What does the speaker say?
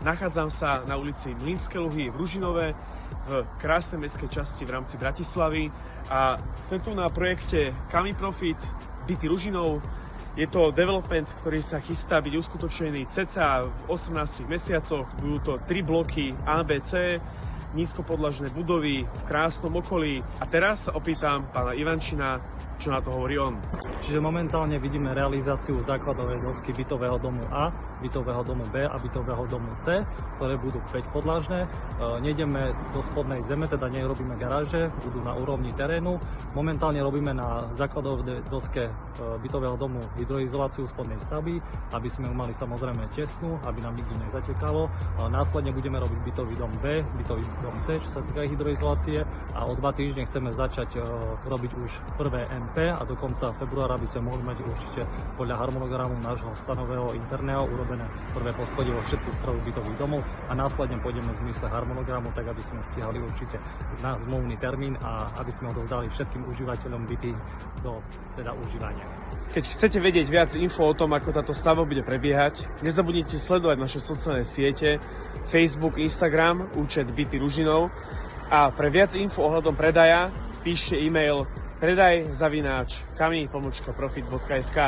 Nachádzam sa na ulici Mlynské Luhy v Ružinove, v krásnej mestskej časti v rámci Bratislavy a sme tu na projekte Kami Profit byty Ružinov. Je to development, ktorý sa chystá byť uskutočnený cca v 18 mesiacoch. Budú to 3 bloky A, B, C, nízkopodlažné budovy v krásnom okolí. A teraz sa opýtam pána Ivančina, čo na to hovorí on. Čiže momentálne vidíme realizáciu základovej dosky bytového domu A, bytového domu B a bytového domu C, ktoré budú 5-podlažné. Nejdeme do spodnej zeme, teda nerobíme garáže, budú na úrovni terénu. Momentálne robíme na základovej doske bytového domu hydroizoláciu spodnej stavby, aby sme ju mali samozrejme tesnú, aby nám nikdy nezatekalo. Následne budeme robiť bytový dom B, bytový dom C, čo sa týka hydroizolácie, a o 2 týždne chceme začať robiť už prvé MP a do konca februára by sme mohli mať určite podľa harmonogramu nášho stanového interného urobené prvé poschodie vo všetkých troch bytových domov a následne pôjdeme v zmysle harmonogramu, tak aby sme stihali určite na zmluvný termín a aby sme odovzdali všetkým užívateľom byty do teda užívania. Keď chcete vedieť viac info o tom, ako táto stavba bude prebiehať, nezabudnite sledovať naše sociálne siete, Facebook, Instagram, účet Byty Ružinov a pre viac info ohľadom predaja píšte e-mail predaj@kami-profit.sk.